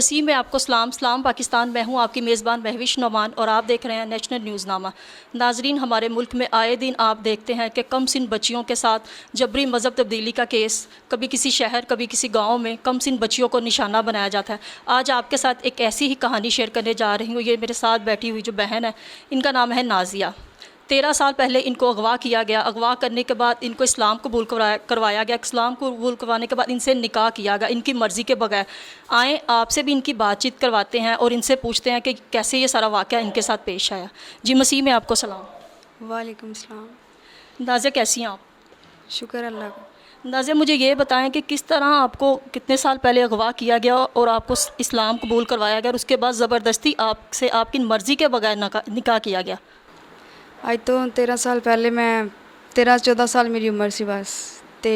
मसीह में आपको सलाम पाकिस्तान। मैं हूं आपकी मेज़बान महविश नोमान और आप देख रहे हैं नेशनल न्यूज़नामा। नाजरीन, हमारे मुल्क में आए दिन आप देखते हैं कि कम सिन बच्चियों के साथ जबरी मज़हब तब्दीली का केस कभी किसी शहर कभी किसी गांव में कम सिन बच्चियों को निशाना बनाया जाता है। आज आपके साथ एक ऐसी ही कहानी शेयर करने जा रही हूँ। ये मेरे साथ बैठी हुई जो बहन है, इनका नाम है नाजिया। 13 साल पहले इनको अगवा किया गया। अगवा करने के बाद इनको इस्लाम कबूल करवाया गया। इस्लाम कबूल करवाने के बाद इनसे निकाह किया गया इनकी मर्ज़ी के बगैर। आए आपसे भी इनकी बातचीत करवाते हैं और इनसे पूछते हैं कि कैसे ये सारा वाक़या इनके साथ पेश आया। जी, मसीह में आपको सलाम। वालेकुम सलाम। नाज़िया, कैसी हैं आप? शुक्र अल्लाह का। नाज़िया, मुझे ये बताएं कि किस तरह आपको कितने साल पहले अगवा किया गया और आपको इस्लाम कबूल करवाया गया और उसके बाद ज़बरदस्ती आपसे आपकी मर्ज़ी के बगैर निकाह किया गया। आज तो 13 साल पहले मैं 13-14 साल मेरी उम्र सी बस। तो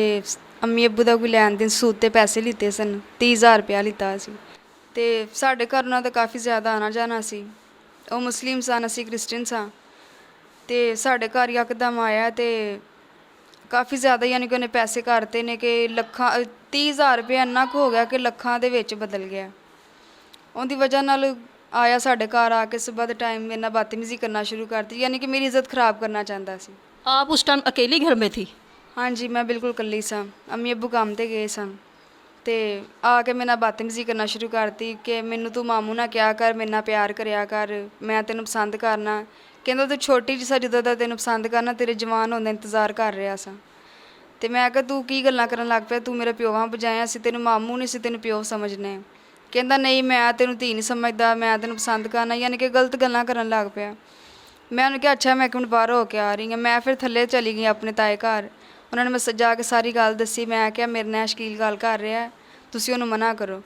अम्मी अब्बू का कोई लैन देन सूद ते पैसे लीते सन। 30,000 रुपया लीता सी। ते साढ़े घर उन्हां दा काफ़ी ज़्यादा आना जाना सी। वो मुस्लिम सन, असी क्रिश्चियन सां। ते साढ़े घर यकदम आया ते काफ़ी ज़्यादा यानी कि उन्हें पैसे करते ने कि लखां 30,000 रुपया इन्ना कुछ हो गया कि लखां दे विच बदल गया। उनकी वजह नाल आया साढ़े घर आके सुबह के टाइम मेरे नाल बदतमीजी करना शुरू कर दी, यानी कि मेरी इज्जत ख़राब करना चाहता सी। आप उस टाइम अकेली घर में थी? हाँ जी, मैं बिल्कुल कल्ली सा। अम्मी अब्बू काम ते गए सन ते आके मेरे नाल बदतमीजी करना शुरू करती कि मैनू तू मामू ना क्या कर, मेरे नाल प्यार करया कर, मैं तेनू पसंद करना। कहंदा तू छोटी जी सा, जदों दा तेनू पसंद करना तेरे जवान होने इंतज़ार कर रहा सा। ते मैं कहा तू की गल्लां करन लग पिया, तू मेरे प्यो वां बजाए, असीं तेनू मामू नहीं सी तेनू प्यो समझने। कहंदा नहीं, मैं तेनू धी नहीं समझदा, मैं तेनू पसंद करना, यानी कि गलत गल्लां करन लग पिया। मैं उन्हें कहा अच्छा मैं एक मिनट बाहर हो के आ रही हाँ। मैं फिर थल्ले चली गई अपने ताए घर। उन्होंने मैं जाके सारी गल दसी। मैं क्या मेरे नाल शकील गल कर रहा है, तुसीं उहनूं मना करो।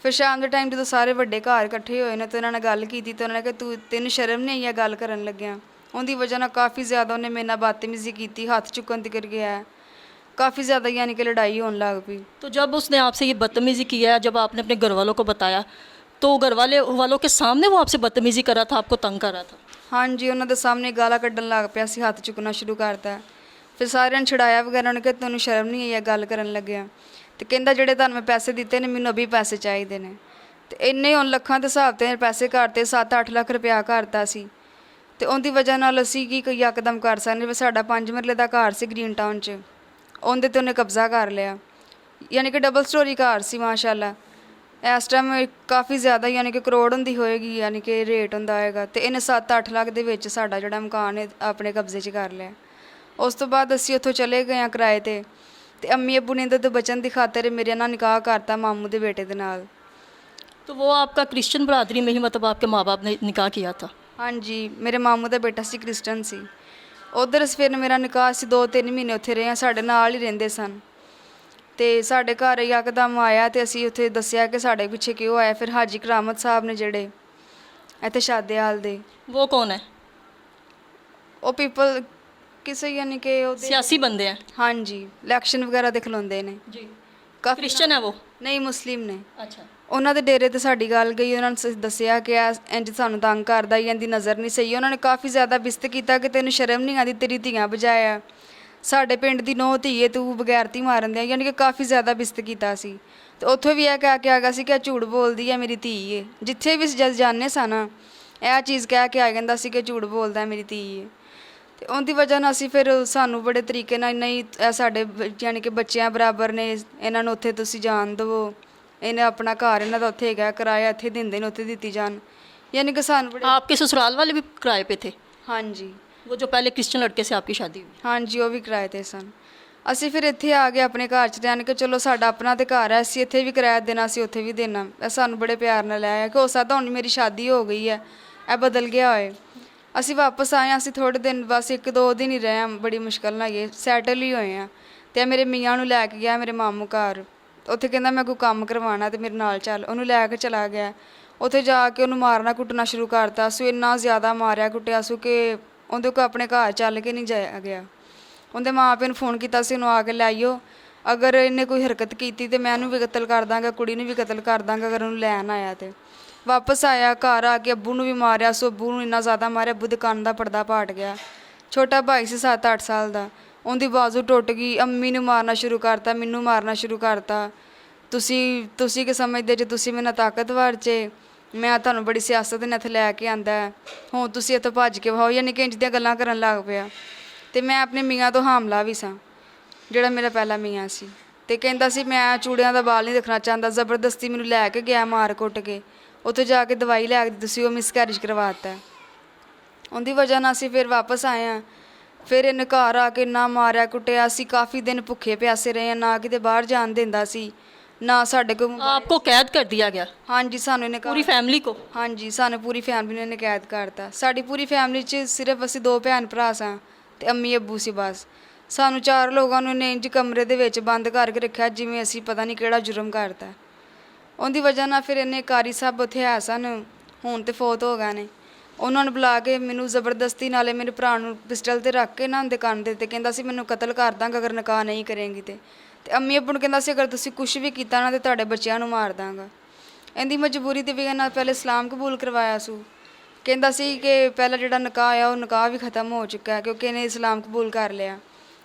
फिर शाम के टाइम जो सारे वड्डे घर इकट्ठे होए ने तो उन्होंने गल की तो उन्होंने कहा तू तेन शर्म नहीं आई गल करन लग्या। उनकी वजह नाल काफ़ी ज़्यादा उन्हें मेरे नाल बदतमीजी की, हथ चुकन तक गया। काफ़ी ज़्यादा यानी कि लड़ाई होने लग पई। तो जब उसने आपसे ये बदतमीज़ी किया, जब आपने अपने घर वालों को बताया तो घर वालों के सामने वो आपसे बदतमीज़ी कर रहा था, आपको तंग कर रहा था? हाँ जी, उन्होंने सामने गाला कड्डन लग पिया सी, हथ चुकना शुरू करता। फिर सारे ने छड़ाया वगैरह। उन्होंने कहा तैनूं शर्म नहीं आई गल करन लग्या। तो कहंदा जिहड़े तुहानूं मैं पैसे दिते ने मैनूं अभी पैसे चाहिए ने। तो इन्ने हुण लखां दे हिसाब ते पैसे करते, 7-8 लाख रुपया करता सी। तो उनकी वजह नाल असीं की यकदम कर सकने। भी साडा 5 मरले दा घर सी ग्रीन टाउन च, उहदे ते उन्हें कब्जा कर लिया। यानी कि डबल स्टोरी घर सी माशाअल्लाह। इस टाइम काफ़ी ज़्यादा यानी कि करोड़ होंदी होएगी, यानी कि रेट होंदा होएगा। तो इन्हें 7-8 लाख दे विच साडा जिहड़ा मकान है अपने कब्जे च कर लिया। उस तो बाद असीं उत्थों चले गए किराए ते अम्मी अब्बू ने तो बचन की खातर मेरे नाल निकाह करता मामू के बेटे दे नाल। तो वो आपका क्रिश्चियन बरादरी में ही, मतलब आपके माँ बाप ने निकाह किया था? हाँ जी, मेरे मामू का बेटा सी क्रिश्चियन सी। उधर फिर मेरा निकाह सी, 2-3 महीने उत्थे रहे। साढ़े नाल ही रहिंदे सन। तो साढ़े घर यकदम आया तो असीं उत्थे दस्सिया कि साढ़े पिछे क्यों आया। फिर हाजी करामत साहब ने जिहड़े इत्थे शादेआल दे, वो कौन है? वो पीपल किसे यानी कि सियासी बंदे हैं? हाँ जी, इलैक्शन वगैरह दे खलोंदे ने। जी। काफ़ी क्रिश्चियन है वो? नहीं, मुस्लिम ने। अच्छा। उन्होंने डेरे ते साडी गल गई। उन्होंने दस्सिया कि इंज सानूं तंग करदा, इंदी नज़र नहीं सही। उन्होंने काफ़ी ज़्यादा बिस्त किया कि तैनूं शर्म नहीं आती, तेरी धियां बजाया, साडे पिंड दी नूंह धी है, तू बगैरती मारन दिया, यानी कि काफ़ी ज़्यादा बिस्त किया सी। तो उत्थों भी यह कह के आ गया सी कि झूठ बोलदी है मेरी धी है। जिथे भी जद जाने सा ना यह चीज़ कह के आ जांदा सी कि झूठ बोलदा है मेरी धी है। तो उनकी वजह नाल असीं फिर सानूं बड़े तरीके नाल नहीं साडे यानी कि बच्चियां बराबर ने, इन्हां नूं उत्थे तुसीं जान देवो, इन्हें अपना घर इन्हां दा उत्थे हैगा, किराया इत्थे दिंदे ने उत्थे दित्ती जान, यानी कि सानूं बड़े। आपके ससुराल वाले भी किराए पे थे? हाँ जी। वो जो पहले क्रिश्चियन लड़के से आपकी शादी हुई? हाँ जी, वो भी किराए ते सन। असीं फिर इत्थे आ गए अपने घर च, यानी कि चलो साडा अपना ते घर है, असीं इत्थे भी किराया देना, असीं उत्थे भी देना। सानूं बड़े प्यार नाल आया कि हो सकदा हुण मेरी शादी हो गई है, यह बदल गया होए। असीं वापस आए, असीं थोड़े दिन बस 1-2 दिन ही रहे, बड़ी मुश्किल नाल गए, सैटल ही होए हैं। तो मेरे मियाँ नूं लैके गया मेरे मामू घर। उत्थे कहंदा मैं कोई काम करवाना तो मेरे नाल चल, उहनूं लैके चला गया। उत्थे जाके उहनूं मारना कुटना शुरू करता। सू इन्ना ज़्यादा मारिया कुटिया सू कि उहदे कोल अपने घर चल के नहीं जाया गया। उहदे माँ प्यो ने फोन किया सी, उहनूं आके लैओ, अगर इन्हें कोई हरकत की तो मैं इहनूं भी कतल कर दांगा, कुड़ी नूं भी कतल कर दांगा अगर उहनूं लैन आया तो। वापस आया घर आके अब्बू नूं भी मारिया। सो अब्बू नूं इन्ना ज़्यादा मारिया, अब्बू दे कन्न दा पर्दा पाट गया। छोटा भाई सी 7-8 साल का, उनकी बाजू टुट गई। अम्मी नूं मारना शुरू करता, मैनूं मारना शुरू करता। ਤੁਸੀਂ ਕਿ ਸਮਝਦੇ ਜੇ ਤੁਸੀਂ ਮੇਰੇ ਨਾਲ ਤਾਕਤਵਰ ਜੇ, ਮੈਂ ਤੁਹਾਨੂੰ ਬੜੀ ਸਿਆਸਤ ਨਾਲ ਇੱਥੇ ਲੈ ਕੇ ਆਂਦਾ ਹੈ, ਹੁਣ ਤੁਸੀਂ ਇੱਥੋਂ ਭੱਜ ਕੇ ਵਹਾਓ, ਯਾਨੀ ਕਿ ਇੰਝ ਦੀਆਂ ਗੱਲਾਂ ਕਰਨ ਲੱਗ ਪਿਆ। ਤੇ ਮੈਂ ਆਪਣੇ ਮੀਆਂ ਤੋਂ ਹਾਮਲਾ ਵੀ ਸਾਂ, ਜਿਹੜਾ ਮੇਰਾ ਪਹਿਲਾ ਮੀਆਂ ਸੀ। ਤੇ ਕਹਿੰਦਾ ਸੀ ਮੈਂ ਚੂੜਿਆਂ ਦਾ ਬਾਲ ਨਹੀਂ ਦੇਖਣਾ ਚਾਹੁੰਦਾ, ਜ਼ਬਰਦਸਤੀ ਮੈਨੂੰ ਲੈ ਕੇ ਗਿਆ ਮਾਰ ਕੁੱਟ ਕੇ, ਉੱਥੇ ਜਾ ਕੇ ਦਵਾਈ ਲੈ ਕੇ ਦਿੱਤੀ ਸੀ, ਉਹ ਮਿਸਕੈਰੇਜ ਕਰਵਾਤਾ। ਉਹਦੀ ਵਜ੍ਹਾ ਨਾਲ ਅਸੀਂ ਫਿਰ ਵਾਪਸ ਆਏ ਹਾਂ। ਫਿਰ ਇਹਨੇ ਘਰ ਆ ਕੇ ਨਾ ਮਾਰਿਆ ਕੁੱਟਿਆ, ਅਸੀਂ ਕਾਫੀ ਦਿਨ ਭੁੱਖੇ ਪਿਆਸੇ ਰਹੇ ਹਾਂ, ਨਾ ਕਿਤੇ ਬਾਹਰ ਜਾਣ ਦਿੰਦਾ ਸੀ, ਨਾ ਸਾਡੇ ਕੋਲ। आपको कैद कर दिया गया ਹਾਂਜੀ ਸਾਨੂੰ ਇਹਨੇ पूरी फैमिली को? ਹਾਂਜੀ ਸਾਨੂੰ ਪੂਰੀ ਫੈਮਿਲੀ ਨੇ ਇਹਨੇ ਕੈਦ ਕਰਤਾ। ਸਾਡੀ ਪੂਰੀ ਫੈਮਿਲੀ 'ਚ ਸਿਰਫ ਅਸੀਂ 2 ਭੈਣ ਭਰਾ ਸਾਂ ਤੇ ਅੰਮੀ ਅੱਬੂ ਸੀ ਬਸ। ਸਾਨੂੰ 4 ਲੋਕਾਂ ਨੂੰ ਇਹਨੇ ਇੰਜ ਕਮਰੇ ਦੇ ਵਿੱਚ ਬੰਦ ਕਰਕੇ ਰੱਖਿਆ ਜਿਵੇਂ ਅਸੀਂ ਪਤਾ ਨਹੀਂ ਕਿਹੜਾ ਜੁਰਮ ਕਰਤਾ। ਉਹਦੀ ਵਜ੍ਹਾ ਨਾਲ ਫਿਰ ਇਹਨੇ ਕਾਰੀ ਸਾਹਿਬ ਉੱਥੇ ਹੈ ਸਨ, ਹੁਣ ਤੇ ਫੌਤ ਹੋ ਗਏ ਨੇ, ਉਹਨਾਂ ਨੂੰ ਬੁਲਾ ਕੇ ਮੈਨੂੰ ਜ਼ਬਰਦਸਤੀ ਨਾਲੇ ਮੇਰੇ ਭਰਾ ਨੂੰ ਪਿਸਟਲ ਤੇ ਰੱਖ ਕੇ ਨਾ ਉਹਦੇ ਕੰਨ ਦੇ ਤੇ ਕਹਿੰਦਾ ਸੀ ਮੈਨੂੰ ਕਤਲ ਕਰ ਦਾਂਗਾ ਅਗਰ ਨਿਕਾਹ ਨਹੀਂ ਕਰੇਂਗੀ ਤੇ ਅੰਮੀ ਅੱਬੂ ਨੂੰ ਕਹਿੰਦਾ ਸੀ ਅਗਰ ਤੁਸੀਂ ਕੁਝ ਵੀ ਕੀਤਾ ਨਾ ਤੇ ਤੁਹਾਡੇ ਬੱਚਿਆਂ ਨੂੰ ਮਾਰ ਦਾਂਗਾ। ਇਹਦੀ ਮਜਬੂਰੀ ਦੀ ਵਜ੍ਹਾ ਨਾਲ ਪਹਿਲੇ ਇਸਲਾਮ ਕਬੂਲ ਕਰਵਾਇਆ ਸੂ। ਕਹਿੰਦਾ ਸੀ ਕਿ ਪਹਿਲਾ ਜਿਹੜਾ ਨਿਕਾਹ ਆ ਉਹ ਨਿਕਾਹ ਵੀ ਖਤਮ ਹੋ ਚੁੱਕਾ ਹੈ ਕਿਉਂਕਿ ਇਹਨੇ ਇਸਲਾਮ ਕਬੂਲ ਕਰ ਲਿਆ।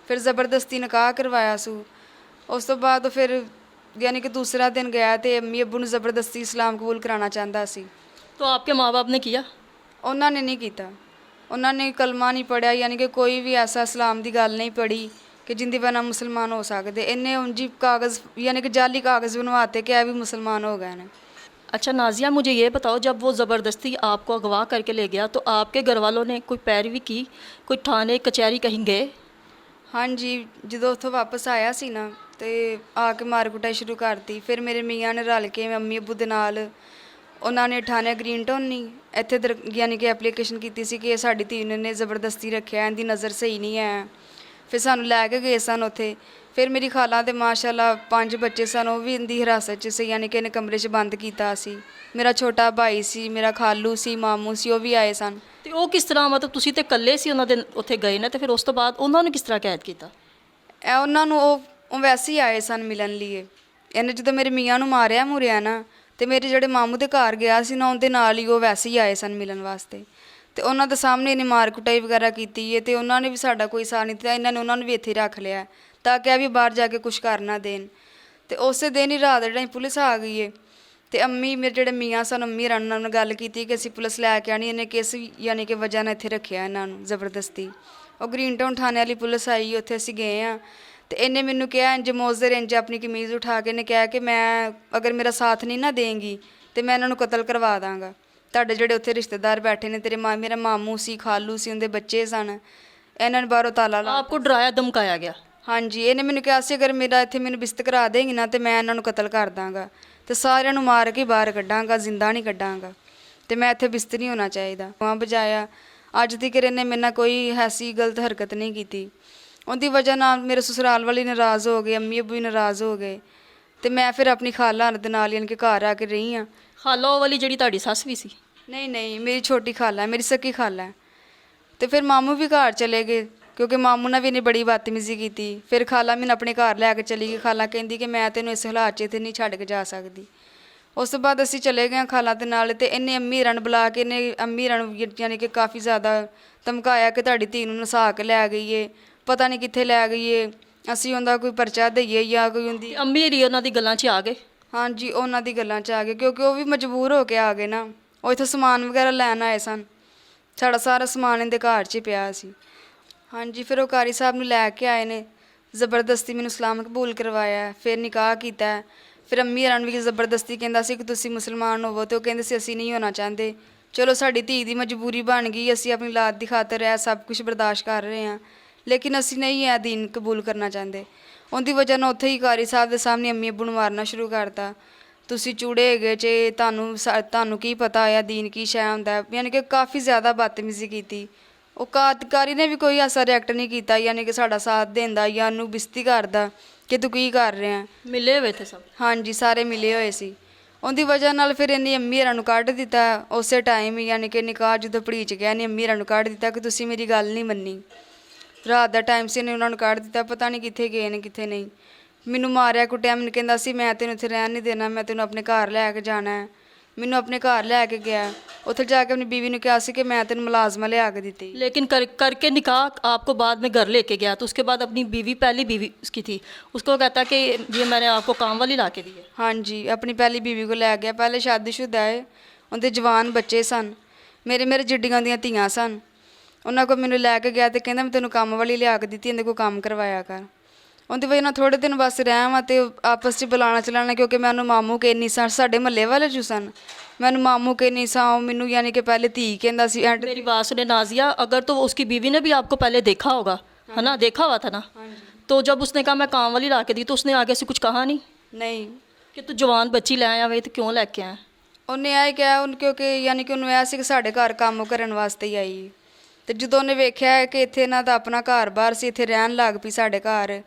ਫਿਰ ਜ਼ਬਰਦਸਤੀ ਨਿਕਾਹ ਕਰਵਾਇਆ ਸੂ। ਉਸ ਤੋਂ ਬਾਅਦ ਫਿਰ ਯਾਨੀ ਕਿ ਦੂਸਰਾ ਦਿਨ ਗਿਆ ਤੇ ਅੰਮੀ ਅੱਬੂ ਨੂੰ ਜ਼ਬਰਦਸਤੀ ਇਸਲਾਮ ਕਬੂਲ ਕਰਾਉਣਾ ਚਾਹੁੰਦਾ ਸੀ। तो आपके माँ बाप ने किया? ਉਹਨਾਂ ਨੇ ਨਹੀਂ ਕੀਤਾ, ਉਹਨਾਂ ਨੇ ਕਲਮਾ ਨਹੀਂ ਪੜ੍ਹਿਆ, ਯਾਨੀ ਕਿ ਕੋਈ ਵੀ ਐਸਾ ਇਸਲਾਮ ਦੀ ਗੱਲ ਨਹੀਂ ਪੜ੍ਹੀ ਕਿ ਜਿੰਦੀ ਵਜ੍ਹਾ ਨਾਲ ਮੁਸਲਮਾਨ ਹੋ ਸਕਦੇ। ਇਹਨੇ ਉਂਝ ਕਾਗਜ਼ ਯਾਨੀ कि जाली कागज़ बनवाते कि भी मुसलमान हो गए हैं। अच्छा नाजिया, मुझे ये बताओ, जब वो ज़बरदस्ती आपको अगवा करके ले गया तो आपके घर वालों ने कोई पैरवी की, कोई थाने कचहरी कहीं गए? हाँ जी, ਜਦੋਂ ਉੱਥੋਂ ਵਾਪਸ ਆਇਆ ਸੀ ਨਾ ਤੇ ਆ ਕੇ ਮਾਰ ਕੁਟਾਈ ਸ਼ੁਰੂ ਕਰਤੀ। ਫਿਰ ਮੇਰੇ ਮੀਆਂ ਨੇ ਰਲ ਕੇ ਅੰਮੀ ਅੱਬੂ ਦੇ ਨਾਲ ਉਹਨਾਂ ਨੇ ਥਾਣੇ ਗ੍ਰੀਨ ਟਾਊਨ ਨਹੀਂ ਇੱਥੇ ਯਾਨੀ ਕਿ ਐਪਲੀਕੇਸ਼ਨ ਕੀਤੀ ਸੀ ਕਿ ਸਾਡੀ ਧੀ ਨੇ ਜ਼ਬਰਦਸਤੀ ਰੱਖਿਆ, ਇਹਦੀ ਨਜ਼ਰ ਸਹੀ ਨਹੀਂ ਹੈ। ਫਿਰ ਸਾਨੂੰ ਲੈ ਕੇ ਗਏ ਸਨ ਉੱਥੇ। ਫਿਰ ਮੇਰੀ ਖਾਲਾ ਦੇ ਮਾਸ਼ਾਅੱਲਾ 5 ਬੱਚੇ ਸਨ, ਉਹ ਵੀ ਇਹਦੀ ਹਿਰਾਸਤ 'ਚ ਸੀ, ਯਾਨੀ ਕਿ ਇਹਨੇ ਕਮਰੇ 'ਚ ਬੰਦ ਕੀਤਾ ਸੀ। ਮੇਰਾ ਛੋਟਾ ਭਾਈ ਸੀ, ਮੇਰਾ ਖਾਲੂ ਸੀ, ਮਾਮੂ ਸੀ, ਉਹ ਵੀ ਆਏ ਸਨ। ਤੇ ਉਹ ਕਿਸ ਤਰ੍ਹਾਂ, ਮਤਲਬ ਤੁਸੀਂ ਤੇ ਇਕੱਲੇ ਸੀ ਉਹਨਾਂ ਦੇ ਉੱਥੇ ਗਏ ਨੇ, ਤੇ ਫਿਰ ਉਸ ਤੋਂ ਬਾਅਦ ਉਹਨਾਂ ਨੂੰ ਕਿਸ ਤਰ੍ਹਾਂ ਕੈਦ ਕੀਤਾ? ਇਹ ਉਹਨਾਂ ਨੂੰ ਉਹ ਵੈਸੇ ਹੀ ਆਏ ਸਨ ਮਿਲਣ ਲਈ। ਇਹਨੇ ਜਦੋਂ ਮੇਰੇ ਮੀਆਂ ਨੂੰ ਮਾਰਿਆ ਮੁਰਿਆ ਨਾ ਤੇ ਮੇਰੇ ਜਿਹੜੇ ਮਾਮੂ ਦੇ ਘਰ ਗਿਆ ਸੀ ਨਾ ਉਹਦੇ ਨਾਲ ਹੀ ਉਹ ਵੈਸੇ ਹੀ ਆਏ ਸਨ ਮਿਲਣ ਵਾਸਤੇ। ਤੇ ਉਹਨਾਂ ਦੇ ਸਾਹਮਣੇ ਇਹਨੇ ਮਾਰ ਕੁਟਾਈ ਵਗੈਰਾ ਕੀਤੀ ਹੈ ਤੇ ਉਹਨਾਂ ਨੇ ਵੀ ਸਾਡਾ ਕੋਈ ਸਾਥ ਨਹੀਂ ਦਿੱਤਾ। ਇਹਨਾਂ ਨੇ ਉਹਨਾਂ ਨੂੰ ਵੀ ਇੱਥੇ ਰੱਖ ਲਿਆ ਤਾਂ ਕਿ ਇਹ ਵੀ ਬਾਹਰ ਜਾ ਕੇ ਕੁਝ ਕਰ ਨਾ ਦੇਣ। ਤੇ ਉਸੇ ਦਿਨ ਹੀ ਰਾਤ ਜਿਹੜਾ ਪੁਲਿਸ ਆ ਗਈ ਹੈ ਤੇ ਅੰਮੀ ਮੇਰੇ ਜਿਹੜੇ ਮੀਆਂ ਸਨ ਅੰਮੀ ਰਨ ਨਾਲ ਗੱਲ ਕੀਤੀ ਕਿ ਅਸੀਂ ਪੁਲਿਸ ਲੈ ਕੇ ਆਣੀ, ਇਹਨੇ ਕਿਸ ਯਾਨੀ ਕਿ ਵਜ੍ਹਾ ਨਾਲ ਇੱਥੇ ਰੱਖਿਆ ਇਹਨਾਂ ਨੂੰ ਜ਼ਬਰਦਸਤੀ। ਉਹ ਗ੍ਰੀਨ ਟਾਊਨ ਥਾਣੇ ਵਾਲੀ ਪੁਲਿਸ ਆਈ, ਉੱਥੇ ਅਸੀਂ ਗਏ ਹਾਂ ਤੇ ਇਹਨੇ ਮੈਨੂੰ ਕਿਹਾ ਇੰਜ ਮੌਜ਼ਰ ਇੰਜ ਆਪਣੀ ਕਮੀਜ਼ ਉਠਾ ਕੇ ਇਹਨੇ ਕਿਹਾ ਕਿ ਮੈਂ ਅਗਰ ਮੇਰਾ ਸਾਥ ਨਹੀਂ ਨਾ ਦੇਂਗੀ ਤੇ ਮੈਂ ਇਹਨਾਂ ਨੂੰ ਕਤਲ ਕਰਵਾ ਦਾਂਗਾ। ਤੁਹਾਡੇ ਜਿਹੜੇ ਉੱਥੇ ਰਿਸ਼ਤੇਦਾਰ ਬੈਠੇ ਨੇ, ਤੇਰੇ ਮੇਰਾ ਮਾਮੂ ਸੀ, ਖਾਲੂ ਸੀ, ਉਹਦੇ ਬੱਚੇ ਸਨ, ਇਹਨਾਂ ਨੇ ਬਾਹਰੋਂ ਤਾਲਾ ਲਾ। आपको डराया धमकाया गया? ਹਾਂਜੀ, ਇਹਨੇ ਮੈਨੂੰ ਕਿਹਾ ਸੀ ਅਗਰ ਮੇਰਾ ਇੱਥੇ ਮੈਨੂੰ ਬਿਸਤ ਕਰਾ ਦੇਂਗੀ ਨਾ ਤੇ ਮੈਂ ਇਹਨਾਂ ਨੂੰ ਕਤਲ ਕਰ ਦਾਂਗਾ ਤੇ ਸਾਰਿਆਂ ਨੂੰ ਮਾਰ ਕੇ ਬਾਹਰ ਕੱਢਾਂਗਾ, ਜ਼ਿੰਦਾ ਨਹੀਂ ਕੱਢਾਂਗਾ ਤੇ ਮੈਂ ਇੱਥੇ ਬਿਸਤ ਨਹੀਂ ਹੋਣਾ ਚਾਹੀਦਾ। ਵਾਂ ਬਜਾਇਆ ਅੱਜ ਤੱਕ ਇਹਨੇ ਮੇਰੇ ਨਾਲ ਕੋਈ ਐਸੀ ਗਲਤ ਹਰਕਤ ਨਹੀਂ ਕੀਤੀ। ਉਹਦੀ ਵਜ੍ਹਾ ਨਾਲ ਮੇਰੇ ਸਸੁਰਾਲ ਵਾਲੀ ਨਾਰਾਜ਼ ਹੋ ਗਏ, ਅੰਮੀ ਅੱਬੂ ਵੀ ਨਾਰਾਜ਼ ਹੋ ਗਏ ਤੇ ਮੈਂ ਫਿਰ ਆਪਣੀ ਖਾਲਾ ਦੇ ਨਾਲ ਯਾਨੀ ਕਿ ਘਰ ਆ ਕੇ ਰਹੀ ਹਾਂ। ਖਾਲਾ ਉਹ ਵਾਲੀ ਜਿਹੜੀ ਤੁਹਾਡੀ ਸੱਸ ਵੀ ਸੀ? ਨਹੀਂ, ਮੇਰੀ ਛੋਟੀ ਖਾਲਾ ਹੈ, ਮੇਰੀ ਸਕੀ ਖਾਲਾ ਹੈ। ਤੇ ਫਿਰ ਮਾਮੂ ਵੀ ਘਰ ਚਲੇ ਗਏ ਕਿਉਂਕਿ ਮਾਮੂ ਨਾਲ ਵੀ ਇਹਨੇ ਬੜੀ ਬਦਤਮੀਜ਼ੀ ਕੀਤੀ। ਫਿਰ ਖਾਲਾ ਮੈਨੂੰ ਆਪਣੇ ਘਰ ਲੈ ਕੇ ਚਲੀ ਗਈ। ਖਾਲਾ ਕਹਿੰਦੀ ਕਿ ਮੈਂ ਤੈਨੂੰ ਇਸ ਹਾਲਾਤ 'ਚ ਇੱਥੇ ਨਹੀਂ ਛੱਡ ਕੇ ਜਾ ਸਕਦੀ। ਉਸ ਤੋਂ ਬਾਅਦ ਅਸੀਂ ਚਲੇ ਗਏ ਖਾਲਾ ਦੇ ਨਾਲ ਤੇ ਇਹਨੇ ਅੰਮੀ ਰਨ ਬੁਲਾ ਕੇ ਇਹਨੇ ਅੰਮੀ ਰਨ ਯਾਨੀ ਕਿ ਕਾਫੀ ਜ਼ਿਆਦਾ ਧਮਕਾਇਆ ਕਿ ਤੁਹਾਡੀ ਧੀ ਨੂੰ ਨਸਾ ਕੇ ਲੈ ਗਈ ਏ, ਪਤਾ ਨਹੀਂ ਕਿੱਥੇ ਲੈ ਗਈ ਏ, ਅਸੀਂ ਉਹਦਾ ਕੋਈ ਪਰਚਾ ਦਈਏ ਜਾਂ ਕੋਈ ਹੁੰਦੀ। ਅੰਮੀ ਰੀ ਉਹਨਾਂ ਦੀ ਗੱਲਾਂ 'ਚ ਆ ਗਏ? ਹਾਂਜੀ, ਉਹਨਾਂ ਦੀ ਗੱਲਾਂ 'ਚ ਆ ਗਏ ਕਿਉਂਕਿ ਉਹ ਵੀ ਮਜਬੂਰ ਹੋ ਕੇ ਆ ਗਏ ਨਾ। ਉਹ ਇੱਥੋਂ ਸਮਾਨ ਵਗੈਰਾ ਲੈਣ ਆਏ ਸਨ, ਸਾਡਾ ਸਾਰਾ ਸਮਾਨ ਇਹਦੇ ਘਰ 'ਚ ਹੀ ਪਿਆ ਸੀ। ਹਾਂਜੀ, ਫਿਰ ਉਹ ਕਾਰੀ ਸਾਹਿਬ ਨੂੰ ਲੈ ਕੇ ਆਏ ਨੇ, ਜ਼ਬਰਦਸਤੀ ਮੈਨੂੰ ਇਸਲਾਮ ਕਬੂਲ ਕਰਵਾਇਆ, ਫਿਰ ਨਿਕਾਹ ਕੀਤਾ। ਫਿਰ ਅੰਮੀ ਹਰਾਂ ਵੀ ਜ਼ਬਰਦਸਤੀ ਕਹਿੰਦਾ ਸੀ ਕਿ ਤੁਸੀਂ ਮੁਸਲਮਾਨ ਹੋਵੋ ਤੇ ਉਹ ਕਹਿੰਦੇ ਸੀ ਅਸੀਂ ਨਹੀਂ ਹੋਣਾ ਚਾਹੁੰਦੇ। ਚਲੋ ਸਾਡੀ ਧੀ ਦੀ ਮਜਬੂਰੀ ਬਣ ਗਈ, ਅਸੀਂ ਆਪਣੀ ਔਲਾਦ ਦੀ ਖਾਤਰ ਇਹ ਸਭ ਕੁਝ ਬਰਦਾਸ਼ਤ ਕਰ ਰਹੇ ਹਾਂ, ਲੇਕਿਨ ਅਸੀਂ ਨਹੀਂ ਇਹ ਦੀਨ ਕਬੂਲ ਕਰਨਾ ਚਾਹੁੰਦੇ। ਉਹਦੀ ਵਜ੍ਹਾ ਨਾਲ ਉੱਥੇ ਹੀ ਕਾਰੀ ਸਾਹਿਬ ਦੇ ਸਾਹਮਣੇ ਅੰਮੀ ਅੱਬੂ ਨੂੰ ਮਾਰਨਾ ਸ਼ੁਰੂ ਕਰਤਾ। ਤੁਸੀਂ ਚੂੜੇ ਹੈਗੇ ਜੇ, ਤੁਹਾਨੂੰ ਕੀ ਪਤਾ ਹੋਇਆ ਦੀਨ ਕੀ ਸ਼ੈ ਹੁੰਦਾ, ਯਾਨੀ ਕਿ ਕਾਫੀ ਜ਼ਿਆਦਾ ਬਦਤਮੀਜ਼ੀ ਕੀਤੀ। ਉਹ ਕਾਰੀ ਨੇ ਵੀ ਕੋਈ ਐਸਾ ਰਿਐਕਟ ਨਹੀਂ ਕੀਤਾ ਯਾਨੀ ਕਿ ਸਾਡਾ ਸਾਥ ਦਿੰਦਾ ਜਾਂ ਉਹਨੂੰ ਬਿਸਤੀ ਕਰਦਾ ਕਿ ਤੂੰ ਕੀ ਕਰ ਰਿਹਾ। ਮਿਲੇ ਹੋਏ ਥੇ ਸਭ? ਹਾਂਜੀ, ਸਾਰੇ ਮਿਲੇ ਹੋਏ ਸੀ। ਉਹਦੀ ਵਜ੍ਹਾ ਨਾਲ ਫਿਰ ਇਹਨੇ ਅੰਮੀ ਹਰਾਂ ਨੂੰ ਕੱਢ ਦਿੱਤਾ ਉਸੇ ਟਾਈਮ ਹੀ, ਯਾਨੀ ਕਿ ਨਿਕਾਹ ਜਦੋਂ ਪੜੀਚ ਗਿਆ ਇਹਨੇ ਅੰਮੀ ਹਰਾਂ ਨੂੰ ਕੱਢ ਦਿੱਤਾ ਕਿ ਤੁਸੀਂ ਮੇਰੀ ਗੱਲ ਨਹੀਂ ਮੰਨੀ। ਰਾਤ ਦਾ ਟਾਈਮ ਸੀ, ਇਹਨੇ ਉਹਨਾਂ ਨੂੰ ਕੱਢ ਦਿੱਤਾ, ਪਤਾ ਨਹੀਂ ਕਿੱਥੇ ਗਏ ਨੇ ਕਿੱਥੇ ਨਹੀਂ। ਮੈਨੂੰ ਮਾਰਿਆ ਕੁੱਟਿਆ, ਮੈਨੂੰ ਕਹਿੰਦਾ ਸੀ ਮੈਂ ਤੈਨੂੰ ਇੱਥੇ ਰਹਿਣ ਨਹੀਂ ਦੇਣਾ, ਮੈਂ ਤੈਨੂੰ ਆਪਣੇ ਘਰ ਲੈ ਕੇ ਜਾਣਾ ਹੈ। ਮੈਨੂੰ ਆਪਣੇ ਘਰ ਲੈ ਕੇ ਗਿਆ ਉੱਥੇ ਜਾ ਕੇ ਆਪਣੀ ਬੀਵੀ ਨੂੰ ਕਿਹਾ ਸੀ ਕਿ मैं तेन मुलाजमा लिया के दी। लेकिन करके निकाह आपको बाद में घर लेके गया, तो उसके बाद अपनी बीवी, पहली बीवी उसकी थी, उसको कहता कि ये मैंने आपको काम वाली ला के दी है। हाँ जी, अपनी पहली बीवी को लै गया। पहले शादीशुदा है, उनके जवान बच्चे सन, मेरे जिड्डियां दियां धीआं सन। उन्होंने को मैंने लैके गया तो कहना मैं तेन काम वाली लिया के दी, इन्हें को काम करवाया कर। उनकी वजह नाल थोड़े दिन बस रहा वा तो आपस च बुलाना चलाना, क्योंकि मैं उन्होंने मामू के नहीं सन, साढ़े महल्ले वाले जो सन, मैं उन्होंने मामू के नहीं सा, मैनू यानी कि पहले धी कहता सी। मेरी बात सुने नाजिया, अगर तो उसकी बीवी ने भी आपको पहले देखा होगा, है ना, देखा हुआ था ना, तो जब उसने कहा मैं काम वाली ला के दी, तो उसने आगे से कुछ कहा नहीं नहीं कि तू जवान बच्ची लै आया वे तो क्यों लैके आया? उन्हें आए क्या क्योंकि यानी कि उन्होंने ऐसा कि साढ़े घर काम करने वास्ते ही आई। तो जो उन्हें वेख्या कि इत्थे इन्हां दा अपना घर बार सी, इत्थे रहन लग पई साढ़े घर,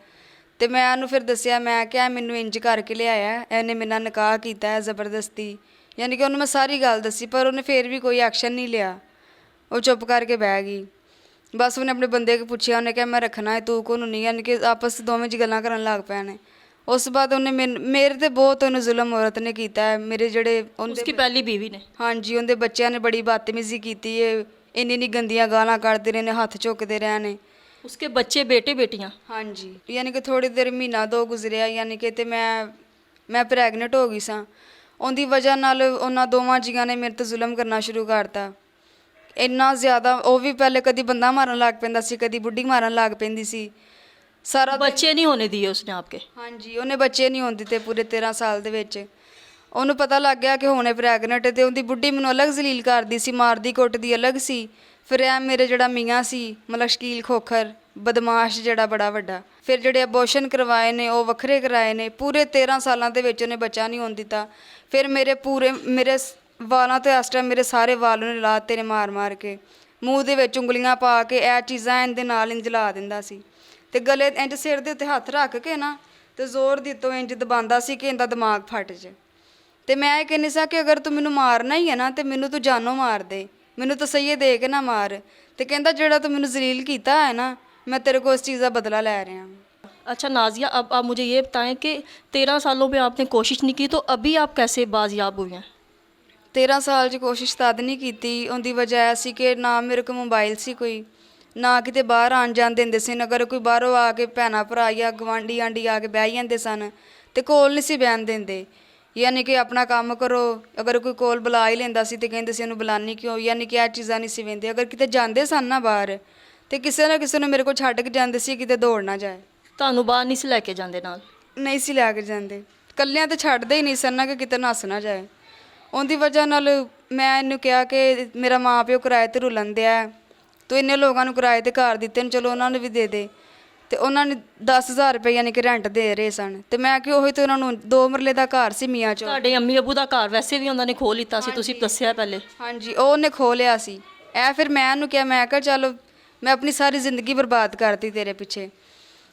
तो मैं उन्होंने फिर दसिया, मैं क्या मैनू इंज करके लियाया, इन्हें मेरे नाल निकाह कीता है ज़बरदस्ती, यानी कि उन्होंने मैं सारी गल दसी, पर उन्हें फिर भी कोई एक्शन नहीं लिया, वो चुप करके बह गई। बस उन्हें अपने बंदे को पूछया, उन्हें क्या मैं रखना है, तू कौन नहीं, यानी कि आपस दोवें च गल्लां करन लग पए ने। उस बाद उन्हें मेरे ते बहुत उन्हें जुल्म औरत ने कीता है, मेरे जेड़े उसकी पहली बीवी ने। हाँ जी, उनके बच्चों ने बड़ी बदतमीजी की है, इन्नी गंदियां गालां कढ़दे रहे ने, हथ चुकते रहे ने। उसके बच्चे बेटे बेटियां? हाँ जी, यानी कि थोड़ी देर महीना दो गुजरिया, यानी कि ते मैं प्रैगनेंट हो गई सा। उनकी वजह नाल उन्हां दोवां जियां ने मेरे ते जुल्म करना शुरू करता, इन्ना ज़्यादा। वो भी पहले कदी बंदा मारन लग पैंदा सी, कदी बुढ़ी मारन लग पैंदी सी। सारा बच्चे नहीं होने दिए उसने आपके? हाँ जी, उन्हें बच्चे नहीं होने दिते पूरे 13 साल दे विच। उन्हें पता लग गया कि हुणे प्रैगनेंट, तो उनकी बुढ़ी मैनूं अलग जलील करदी सी, मारदी कुटदी अलग सी। फिर ए मेरे जिहड़ा मियाँ सी, मतलब शकील खोखर बदमाश जिहड़ा बड़ा वड्डा, फिर जिहड़े अबॉर्शन करवाए ने वो वखरे कराए ने। पूरे 13 सालां दे विच उन्हें बच्चा नहीं होण दिता। फिर मेरे वालों तो इस टाइम मेरे सारे वाल उन्हें ला दित्ते ने मार मार के, मूँह दे विच उंगलियां पा के ए चीज़ां इहदे नाल इंज ला दिंदा सी, ते गले इंज सिर दे उत्ते हत्थ रख के ना ते जोर दित्तो इंज दबांदा सी कि इंदा दिमाग फट जाए। तो मैं ये कहनी सा कि अगर तू मैनू मारना ही है ना, तो मैनू तू जानों मार दे, मैनू तसईये दे के ना मार। तो कहता जिहड़ा तू मैनू जलील किया है ना, मैं तेरे को उस चीज़ का बदला लै रहा हूँ। अच्छा नाजिया, अब आप मुझे ये बताएं कि 13 सालों में आपने कोशिश नहीं की, तो अभी आप कैसे बाजियाब हुई हैं? 13 साल च कोशिश तद नहीं की, उनकी वजह ऐ सी कि ना मेरे को मोबाइल सी कोई, ना किते बाहर आन जान देंदे सन। अगर कोई बाहरों आके भैन भरा या गवांढी आंढी आके बह जाते सन, तो कोल नहीं सी बहन देंदे, यानी कि अपना काम करो। अगर कोई कोल बुला ही लेंदा सी तो कहंदे सी उन्हें बुलानी क्यों, यानी कि यह चीज़ां नहीं सी वेंदे। अगर किते जांदे सन ना बाहर, तो किसी ना किसी ने मेरे को छड्ड के जांदे सी, किते दौड़ ना जाए। ਤੁਹਾਨੂੰ ਬਾਹਰ नहीं से लैके जाते नाल? नहीं सी लैके जाते, कल्लियां तो छड्डदे ही नहीं सन ना कि किते नस ना जाए। उनकी वजह नाल मैं इन्हूं कहा कि मेरा माँ प्यो किराए ते रुलन दिया, तो इन्ने लोगों को किराए ते घर दिते, चलो उन्होंने भी दे दे। तो उन्होंने 10,000 रुपये यानी कि रेंट दे रहे सन, तो मैं कि ਉਹੀ तो उन्होंने 2 मरले का घर सी मियाँ चो। ਤੁਹਾਡੇ ਅੰਮੀ ਅੱਬੂ ਦਾ ਘਰ ਵੈਸੇ ਵੀ ਉਹਨਾਂ ਨੇ ਖੋਹ ਲਿੱਤਾ ਸੀ, ਤੁਸੀਂ ਦੱਸਿਆ ਪਹਿਲੇ। हाँ जी, ਉਹਨੇ ਖੋਹ ਲਿਆ ਸੀ। ਇਹ ਫਿਰ ਮੈਂ ਉਹਨੂੰ ਕਿਹਾ, ਮੈਂ ਕਿਹਾ ਚਲ ਮੈਂ ਆਪਣੀ ਸਾਰੀ ਜ਼ਿੰਦਗੀ ਬਰਬਾਦ ਕਰਤੀ ਤੇਰੇ ਪਿੱਛੇ,